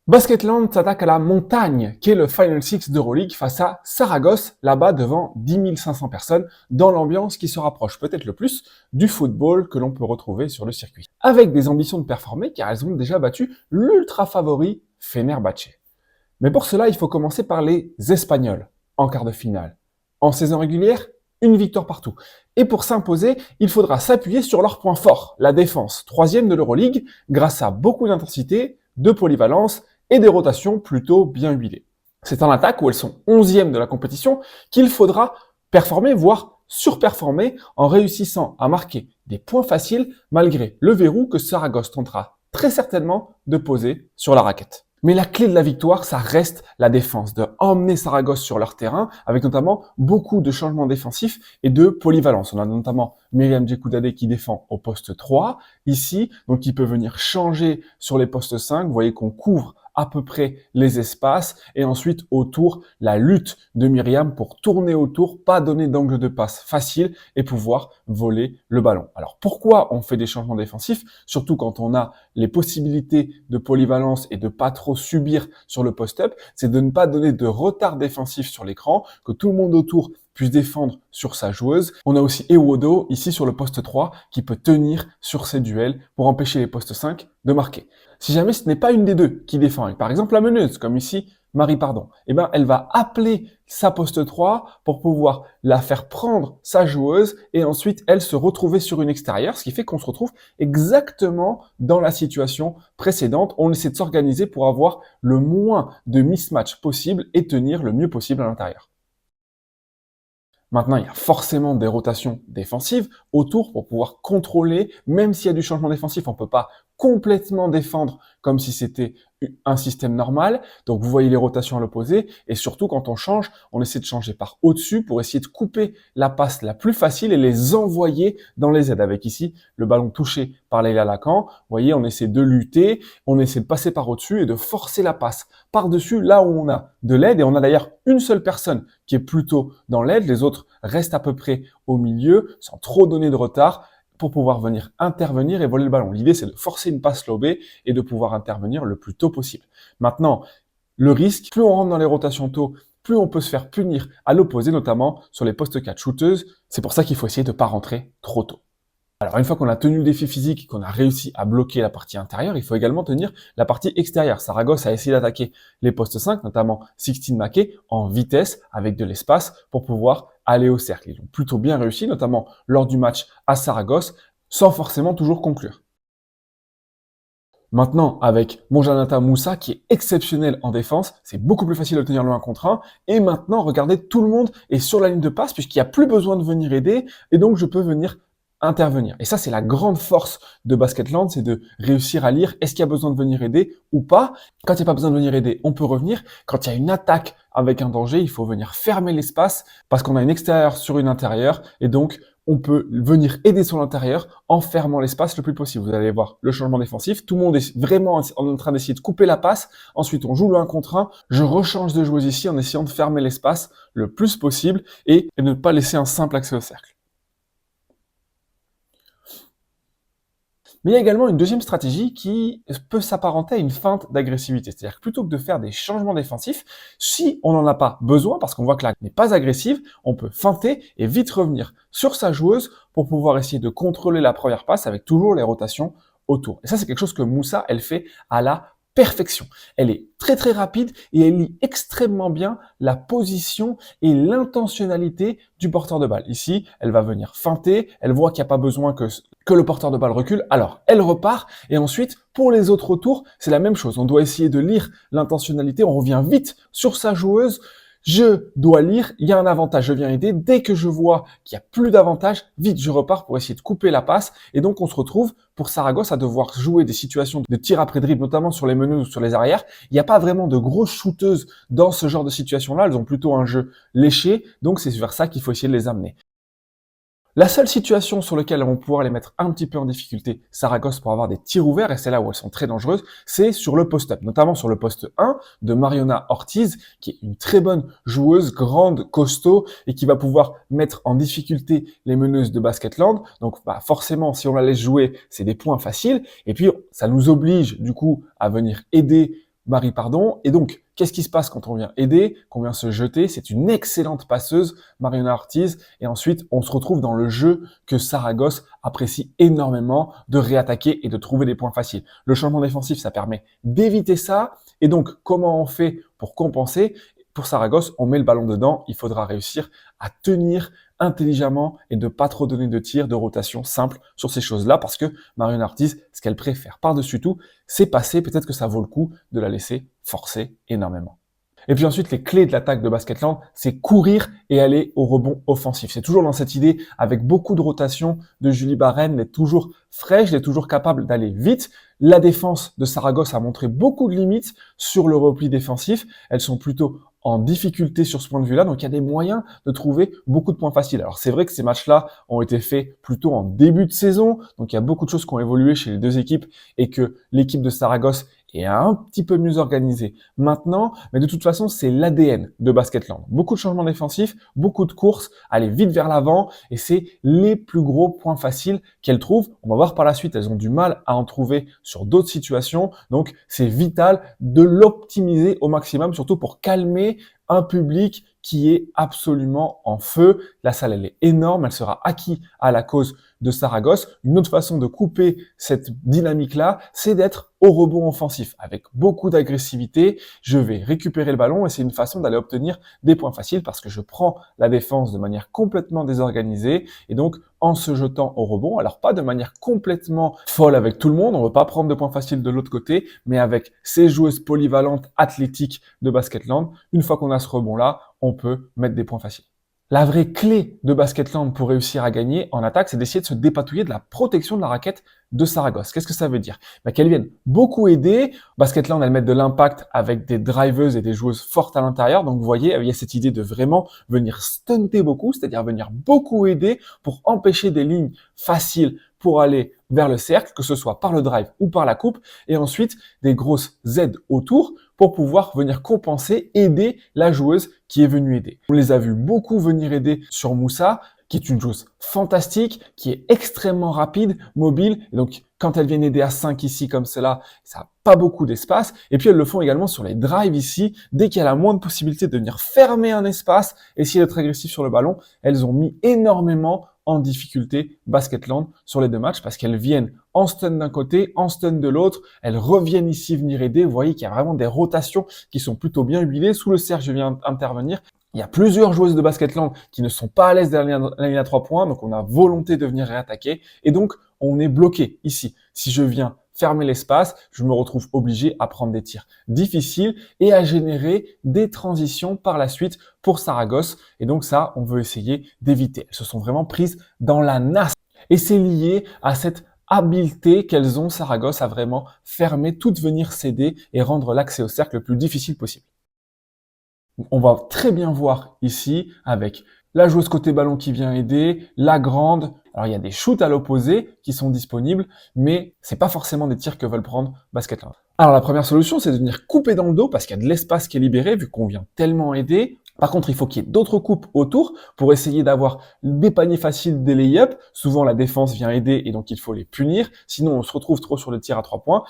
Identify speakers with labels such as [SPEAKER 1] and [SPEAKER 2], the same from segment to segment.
[SPEAKER 1] Basketland s'attaque à la montagne, qui est le Final Six d'Euroleague face à Saragosse, là-bas devant 10 500 personnes, dans l'ambiance qui se rapproche peut-être le plus du football que l'on peut retrouver sur le circuit. Avec des ambitions de performer, car elles ont déjà battu l'ultra favori Fenerbahçe. Mais pour cela, il faut commencer par les Espagnols, en quart de finale. En saison régulière, une victoire partout. Et pour s'imposer, il faudra s'appuyer sur leur point fort, la défense, troisième de l'Euroleague, grâce à beaucoup d'intensité, de polyvalence et des rotations plutôt bien huilées. C'est en attaque, où elles sont 11e de la compétition, qu'il faudra performer, voire surperformer, en réussissant à marquer des points faciles malgré le verrou que Saragosse tentera très certainement de poser sur la raquette. Mais la clé de la victoire, ça reste la défense, de emmener Saragosse sur leur terrain, avec notamment beaucoup de changements défensifs et de polyvalence. On a notamment Myriam Djekoudadé qui défend au poste 3, ici, donc qui peut venir changer sur les postes 5. Vous voyez qu'on couvre à peu près les espaces, et ensuite autour, la lutte de Myriam pour tourner autour, pas donner d'angle de passe facile et pouvoir voler le ballon. Alors pourquoi on fait des changements défensifs? Surtout quand on a les possibilités de polyvalence et de pas trop subir sur le post-up, c'est de ne pas donner de retard défensif sur l'écran, que tout le monde autour puisse défendre sur sa joueuse. On a aussi Ewodo, ici sur le poste 3, qui peut tenir sur ses duels pour empêcher les postes 5 de marquer. Si jamais ce n'est pas une des deux qui défend, et par exemple la meneuse, comme ici Marie Pardon, eh ben, elle va appeler sa poste 3 pour pouvoir la faire prendre sa joueuse et ensuite elle se retrouver sur une extérieure, ce qui fait qu'on se retrouve exactement dans la situation précédente. On essaie de s'organiser pour avoir le moins de mismatch possible et tenir le mieux possible à l'intérieur. Maintenant, il y a forcément des rotations défensives autour pour pouvoir contrôler, même s'il y a du changement défensif, on ne peut pas complètement défendre comme si c'était un système normal. Donc vous voyez les rotations à l'opposé, et surtout quand on change, on essaie de changer par au-dessus pour essayer de couper la passe la plus facile et les envoyer dans les aides. Avec ici le ballon touché par Leila Lacan, vous voyez, on essaie de lutter, on essaie de passer par au-dessus et de forcer la passe par-dessus là où on a de l'aide, et on a d'ailleurs une seule personne qui est plutôt dans l'aide, les autres restent à peu près au milieu sans trop donner de retard pour pouvoir venir intervenir et voler le ballon. L'idée, c'est de forcer une passe lobée et de pouvoir intervenir le plus tôt possible. Maintenant, le risque, plus on rentre dans les rotations tôt, plus on peut se faire punir à l'opposé, notamment sur les postes 4 shooteuses. C'est pour ça qu'il faut essayer de ne pas rentrer trop tôt. Alors, une fois qu'on a tenu le défi physique et qu'on a réussi à bloquer la partie intérieure, il faut également tenir la partie extérieure. Saragosse a essayé d'attaquer les postes 5, notamment Sixtine Maquet, en vitesse, avec de l'espace, pour pouvoir aller au cercle. Ils ont plutôt bien réussi, notamment lors du match à Saragosse, sans forcément toujours conclure. Maintenant, avec Monjanata Moussa, qui est exceptionnel en défense, c'est beaucoup plus facile de tenir le 1 contre 1. Et maintenant, regardez, tout le monde est sur la ligne de passe, puisqu'il n'y a plus besoin de venir aider, et donc je peux venir intervenir. Et ça, c'est la grande force de Basketland, c'est de réussir à lire est-ce qu'il y a besoin de venir aider ou pas. Quand il n'y a pas besoin de venir aider, on peut revenir. Quand il y a une attaque avec un danger, il faut venir fermer l'espace parce qu'on a une extérieure sur une intérieure, et donc on peut venir aider sur l'intérieur en fermant l'espace le plus possible. Vous allez voir le changement défensif. Tout le monde est vraiment en train d'essayer de couper la passe. Ensuite, on joue le 1 contre 1. Je rechange de joueuse ici en essayant de fermer l'espace le plus possible et ne pas laisser un simple accès au cercle. Mais il y a également une deuxième stratégie qui peut s'apparenter à une feinte d'agressivité. C'est-à-dire que plutôt que de faire des changements défensifs, si on n'en a pas besoin, parce qu'on voit que la n'est pas agressive, on peut feinter et vite revenir sur sa joueuse pour pouvoir essayer de contrôler la première passe avec toujours les rotations autour. Et ça, c'est quelque chose que Moussa, elle fait à la perfection. Elle est très très rapide et elle lit extrêmement bien la position et l'intentionnalité du porteur de balle. Ici, elle va venir feinter, elle voit qu'il n'y a pas besoin que le porteur de balle recule, alors elle repart, et ensuite, pour les autres retours, c'est la même chose. On doit essayer de lire l'intentionnalité, on revient vite sur sa joueuse. Je dois lire, il y a un avantage, je viens aider. Dès que je vois qu'il n'y a plus d'avantage, vite je repars pour essayer de couper la passe. Et donc on se retrouve pour Saragosse à devoir jouer des situations de tir après dribble, notamment sur les meneuses ou sur les arrières. Il n'y a pas vraiment de grosses shooteuses dans ce genre de situation-là. Elles ont plutôt un jeu léché, donc c'est vers ça qu'il faut essayer de les amener. La seule situation sur laquelle on va pouvoir les mettre un petit peu en difficulté, Saragosse, pour avoir des tirs ouverts, et c'est là où elles sont très dangereuses, c'est sur le post-up, notamment sur le poste 1 de Mariona Ortiz, qui est une très bonne joueuse, grande, costaud, et qui va pouvoir mettre en difficulté les meneuses de Basketland. Donc forcément, si on la laisse jouer, c'est des points faciles, et puis ça nous oblige du coup à venir aider Marie, pardon. Et donc, qu'est-ce qui se passe quand on vient aider, qu'on vient se jeter? C'est une excellente passeuse, Mariona Ortiz. Et ensuite, on se retrouve dans le jeu que Saragosse apprécie énormément de réattaquer et de trouver des points faciles. Le changement défensif, ça permet d'éviter ça. Et donc, comment on fait pour compenser? Pour Saragosse, on met le ballon dedans. Il faudra réussir à tenir intelligemment et de pas trop donner de tir, de rotation simple sur ces choses-là parce que Mariona Ortiz, ce qu'elle préfère par-dessus tout, c'est passer. Peut-être que ça vaut le coup de la laisser forcer énormément. Et puis ensuite, les clés de l'attaque de Basketland, c'est courir et aller au rebond offensif. C'est toujours dans cette idée, avec beaucoup de rotation de Julie Barren, d'être toujours fraîche, d'être toujours capable d'aller vite. La défense de Saragosse a montré beaucoup de limites sur le repli défensif. Elles sont plutôt en difficulté sur ce point de vue-là, donc il y a des moyens de trouver beaucoup de points faciles. Alors c'est vrai que ces matchs-là ont été faits plutôt en début de saison, donc il y a beaucoup de choses qui ont évolué chez les deux équipes et que l'équipe de Saragosse est un petit peu mieux organisée maintenant, mais de toute façon c'est l'ADN de Basketland. Beaucoup de changements défensifs, beaucoup de courses, aller vite vers l'avant, et c'est les plus gros points faciles qu'elles trouvent. On va voir par la suite, elles ont du mal à en trouver sur d'autres situations, donc c'est vital de l'optimiser au maximum, surtout pour calmer un public qui est absolument en feu. La salle, elle est énorme, elle sera acquise à la cause de Saragosse. Une autre façon de couper cette dynamique-là, c'est d'être au rebond offensif. Avec beaucoup d'agressivité, je vais récupérer le ballon et c'est une façon d'aller obtenir des points faciles parce que je prends la défense de manière complètement désorganisée et donc en se jetant au rebond, alors pas de manière complètement folle avec tout le monde, on ne veut pas prendre de points faciles de l'autre côté, mais avec ces joueuses polyvalentes athlétiques de Basketland, une fois qu'on a ce rebond-là, on peut mettre des points faciles. La vraie clé de Basketland pour réussir à gagner en attaque, c'est d'essayer de se dépatouiller de la protection de la raquette de Saragosse. Qu'est-ce que ça veut dire? Qu'elles viennent beaucoup aider. Basketland, elles mettent de l'impact avec des driveuses et des joueuses fortes à l'intérieur. Donc, vous voyez, il y a cette idée de vraiment venir stunter beaucoup, c'est-à-dire venir beaucoup aider pour empêcher des lignes faciles pour aller vers le cercle, que ce soit par le drive ou par la coupe, et ensuite des grosses aides autour pour pouvoir venir compenser, aider la joueuse qui est venue aider. On les a vus beaucoup venir aider sur Moussa, qui est une joueuse fantastique, qui est extrêmement rapide, mobile, et donc quand elles viennent aider à 5 ici comme cela, ça n'a pas beaucoup d'espace, et puis elles le font également sur les drives ici, dès qu'il y a la moindre possibilité de venir fermer un espace, essayer d'être agressif sur le ballon, elles ont mis énormément en difficulté Basketland sur les deux matchs parce qu'elles viennent en stun d'un côté, en stun de l'autre, elles reviennent ici venir aider. Vous voyez qu'il y a vraiment des rotations qui sont plutôt bien huilées. Sous le cercle, je viens intervenir. Il y a plusieurs joueuses de Basketland qui ne sont pas à l'aise derrière la ligne à 3 points, donc on a volonté de venir réattaquer et donc on est bloqué ici. Si je viens fermer l'espace, je me retrouve obligé à prendre des tirs difficiles et à générer des transitions par la suite pour Saragosse. Et donc ça, on veut essayer d'éviter. Elles se sont vraiment prises dans la nasse. Et c'est lié à cette habileté qu'elles ont, Saragosse, à vraiment fermer, tout venir céder et rendre l'accès au cercle le plus difficile possible. On va très bien voir ici avec la joueuse côté ballon qui vient aider, la grande. Alors il y a des shoots à l'opposé qui sont disponibles, mais c'est pas forcément des tirs que veulent prendre Basketland. Alors la première solution, c'est de venir couper dans le dos parce qu'il y a de l'espace qui est libéré vu qu'on vient tellement aider. Par contre, il faut qu'il y ait d'autres coupes autour pour essayer d'avoir des paniers faciles des lay-up. Souvent, la défense vient aider et donc il faut les punir. Sinon, on se retrouve trop sur le tir à 3 points.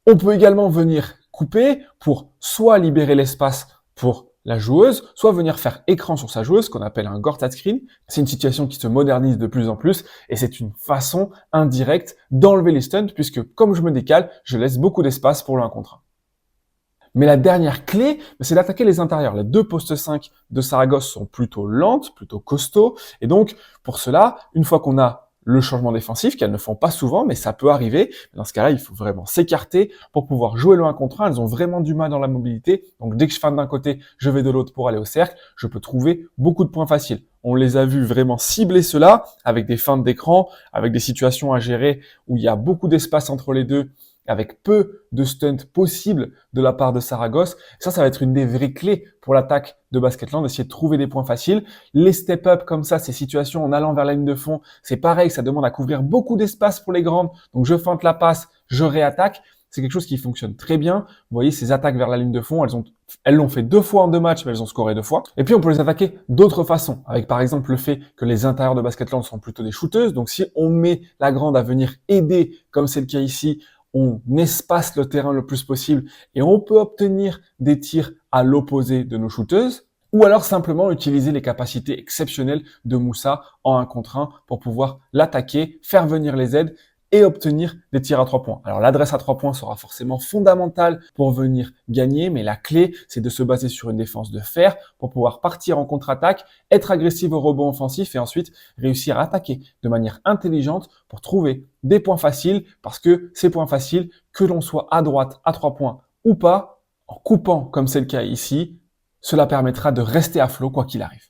[SPEAKER 1] On peut également venir couper pour soit libérer l'espace pour la joueuse, soit venir faire écran sur sa joueuse, qu'on appelle un Gortat screen. C'est une situation qui se modernise de plus en plus et c'est une façon indirecte d'enlever les stunts puisque comme je me décale, je laisse beaucoup d'espace pour le 1 contre 1. Mais la dernière clé, c'est d'attaquer les intérieurs. Les deux postes 5 de Saragosse sont plutôt lentes, plutôt costauds. Et donc, pour cela, une fois qu'on a le changement défensif, qu'elles ne font pas souvent, mais ça peut arriver. Dans ce cas-là, il faut vraiment s'écarter pour pouvoir jouer le 1 contre 1. Elles ont vraiment du mal dans la mobilité. Donc, dès que je feinte d'un côté, je vais de l'autre pour aller au cercle. Je peux trouver beaucoup de points faciles. On les a vus vraiment cibler cela avec des feintes d'écran, avec des situations à gérer où il y a beaucoup d'espace entre les deux, avec peu de stunts possibles de la part de Saragosse. Ça va être une des vraies clés pour l'attaque de Basketland, d'essayer de trouver des points faciles. Les step-up comme ça, ces situations en allant vers la ligne de fond, c'est pareil, ça demande à couvrir beaucoup d'espace pour les grandes. Donc je feinte la passe, je réattaque. C'est quelque chose qui fonctionne très bien. Vous voyez, ces attaques vers la ligne de fond, elles l'ont fait 2 fois en 2 matchs, mais elles ont scoré 2 fois. Et puis, on peut les attaquer d'autres façons, avec par exemple le fait que les intérieurs de Basketland sont plutôt des shooteuses. Donc, si on met la grande à venir aider, comme c'est le cas ici, on espace le terrain le plus possible et on peut obtenir des tirs à l'opposé de nos shooteuses, ou alors simplement utiliser les capacités exceptionnelles de Moussa en 1 contre 1 pour pouvoir l'attaquer, faire venir les aides et obtenir des tirs à 3 points. Alors l'adresse à 3 points sera forcément fondamentale pour venir gagner, mais la clé, c'est de se baser sur une défense de fer pour pouvoir partir en contre-attaque, être agressif au rebond offensif et ensuite réussir à attaquer de manière intelligente pour trouver des points faciles, parce que ces points faciles, que l'on soit à droite à 3 points ou pas, en coupant comme c'est le cas ici, cela permettra de rester à flot quoi qu'il arrive.